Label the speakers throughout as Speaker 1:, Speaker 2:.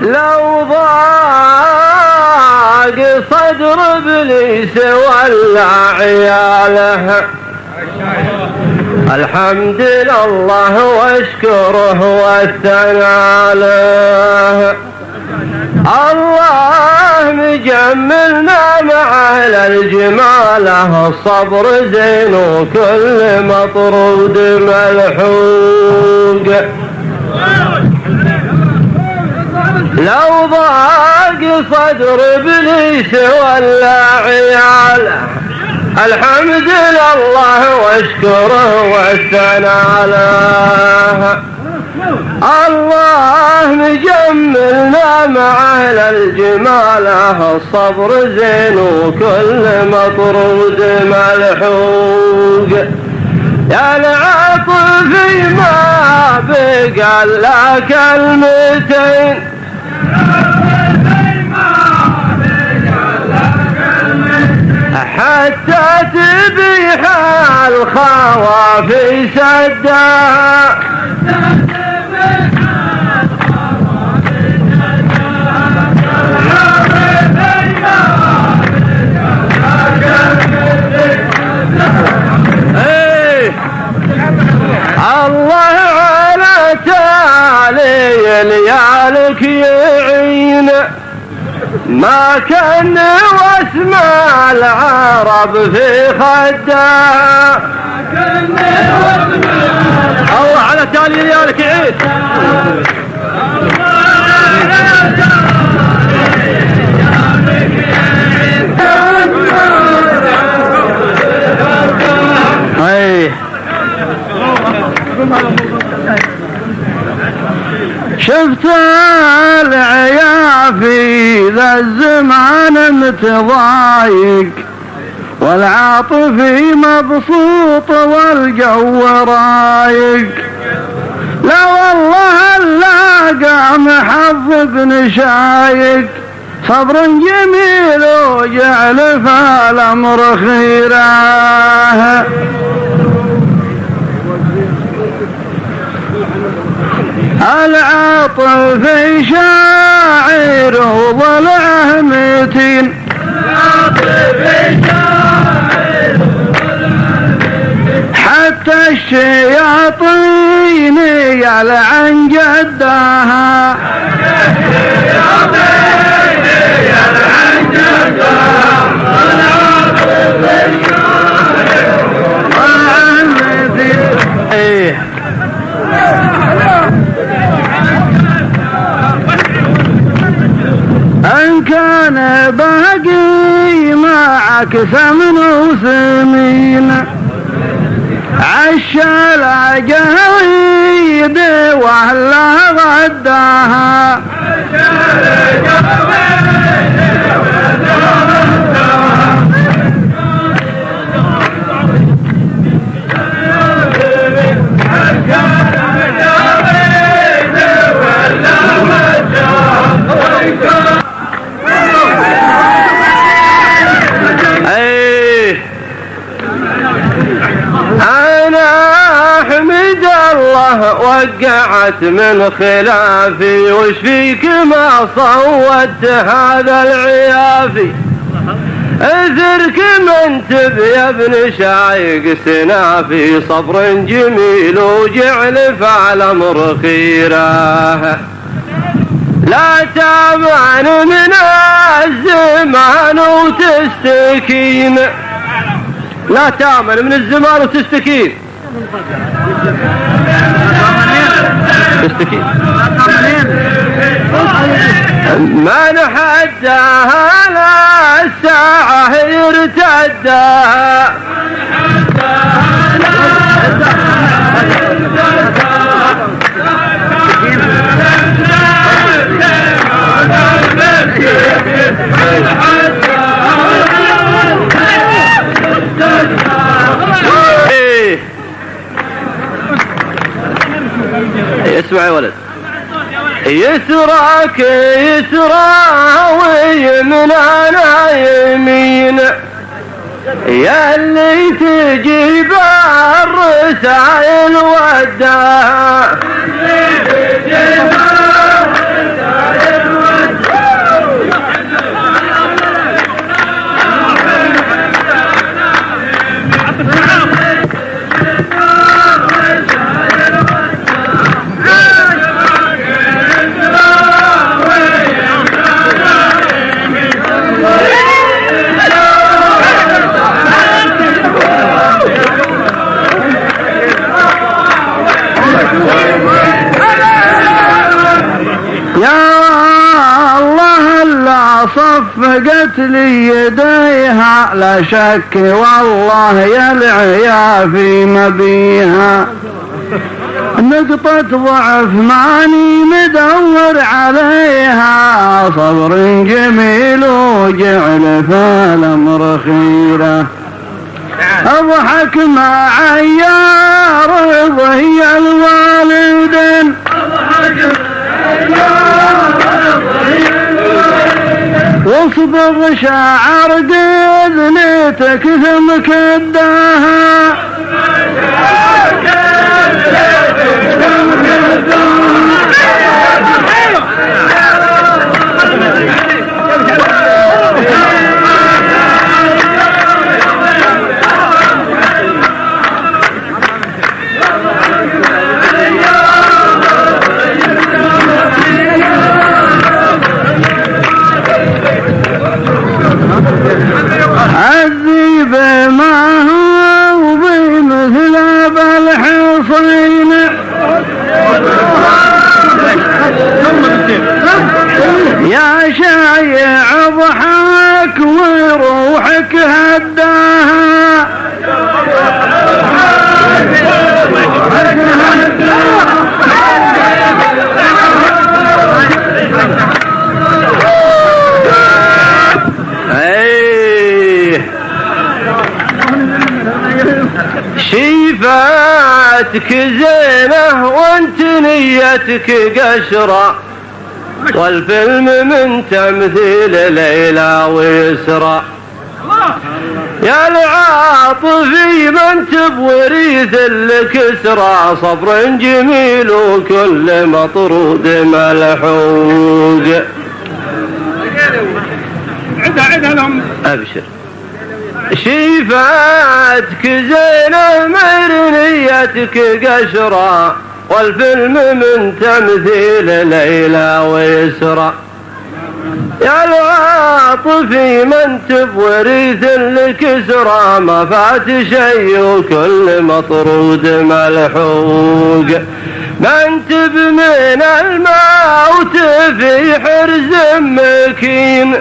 Speaker 1: لو ضاق صدر ابليس ولا عياله الحمد لله واشكره واثنى له. الله مجملنا مع اهل الجماله الصبر زين وكل مطرود ملحوق. لو ضاق صدر ابليس ولا عياله الحمد لله واشكره واثنى له. الله مجملنا مع اهل الجماله الصبر زين وكل مطرود ملحوق. يا العاطف ما بقى الا كلمتين حتى تبيح الخوافي سدها. الله على تالي ليالك يعين ما كان واسمع العرب في خدها. الله على تالي ليالك يعين شفت العيافي ذا الزمان متضايق والعاطفي مبسوط والجو رايق. لا والله اللاقى محظ بن شايق صبر جميل وجعل فالامر خيره. العاطف شاعر وضلعه متين حتى الشياطين يلعن جدها. إن كان باقي معك ثمن وسمين عش العجاويد وهلا غداها. وقعت من خلافي وش فيك ما صوت هذا العيافي. اذرك من تبي يا ابن شايق سنافي صبر جميل وجعل فالامر خيره. لا تامان من الزمان وتستكين لا تامن من الزمان وتستكين من حداها لا الساعة يرتدها. اسمع يا ولد. يسراك يسرى ويمنانا يمين يا اللي تجيب الرسائل وداها.
Speaker 2: وفقت لي يديها لا شك والله يا العيافي مبيها نقطة ضعف ماني مدور عليها صبر جميل وجعل فالأمر خيره أضحك مع عيار ضي الوالدين واصبغ شعر قذنتك ثم كداها عذب ما هو بمثل بالحصين يا شايع ضحك وروحك هداها
Speaker 1: شيفاتك زينة وانت نيتك قشرة والفيلم من تمثيل ليلى ويسرى يا العاطفي من تبوريث الكسرى صبر جميل وكل مطرود ملحوق عدها لهم أبشر شيفاتك زينة مرنيتك قشرة والفيلم من تمثيل ليلى ويسرى يا العاطفي من تبوريث الكسرى ما فات شيء وكل مطرود ملحوق من تب من الموت في حرز مكين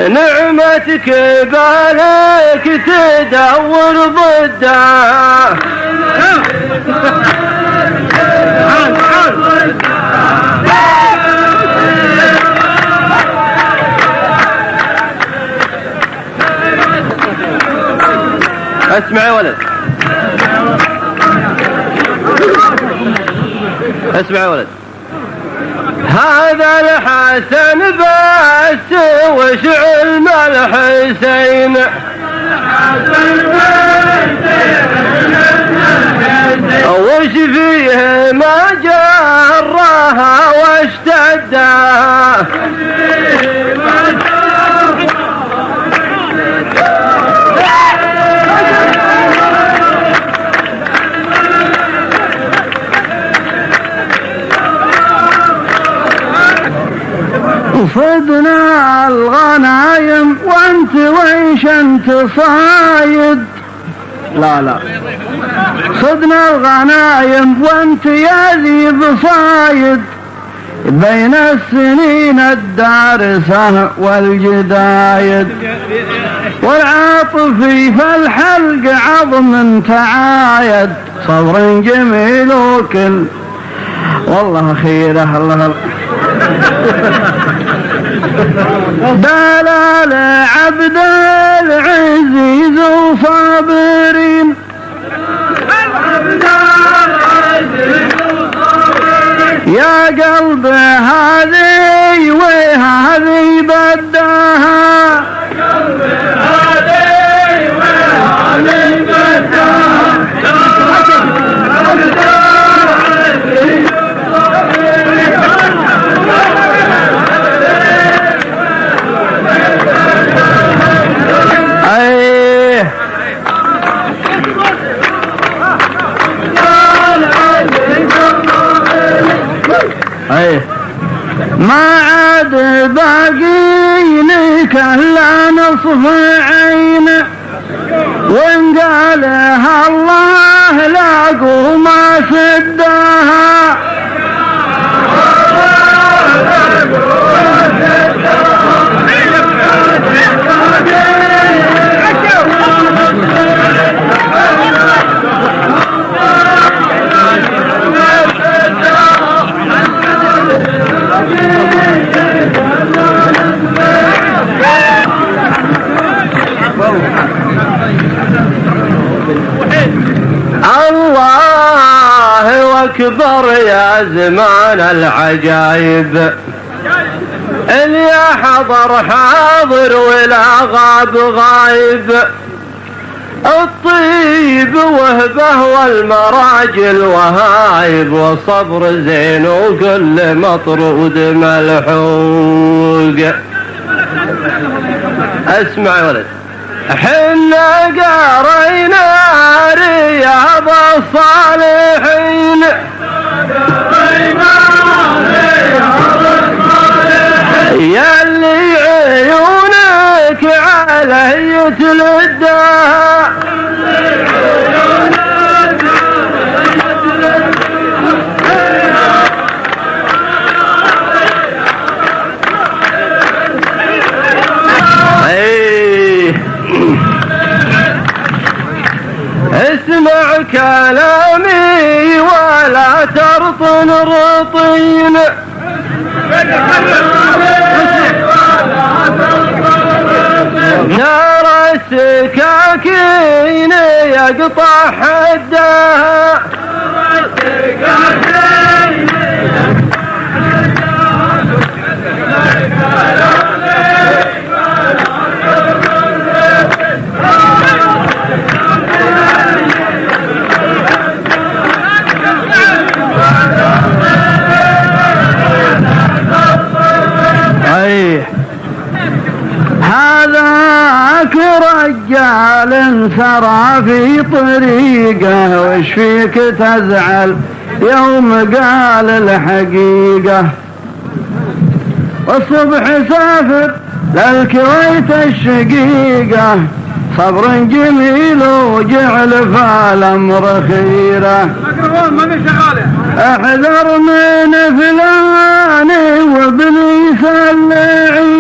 Speaker 1: نعمتك بالك تدور ضدها اسمع يا ولد اسمع يا ولد هذا الحسن بس وش علم الحسين وش فيه ما جرها واشتدها
Speaker 2: صدنا الغنايم وانت ويش انت صايد لا صدنا الغنايم وانت يا ذي بصايد بين السنين الدارسة والجدايد والعاطفي في الحلق عظم تعايد صبر جميل وكل والله خيره الله دلال عبد العزيز وصابرين يا قلب هذه وهذه بداها ما عاد باقي لك الا نصف عين وان قالها الله لاقوا ما سداها
Speaker 1: واكبر يا زمان العجايب، اللي حضر حاضر ولا غاب غايب، الطيب وهبه والمراجل وهايب، والصبر زين وكل مطرود ملحوق. اسمع يا ولد، حنا قرينا رياض الصالحين، يا اللي عيونك علي تلدها، اسمع كلامي ولا ترطن رطين، نار السكاكين يقطع حدها،
Speaker 2: هذاك رجال سرى في طريقه، وش فيك تزعل يوم قال الحقيقة، والصبح سافر للكويت الشقيقة، صبر جميل وجعل فالامر خيره، احذر من فلان وابليس اللعين،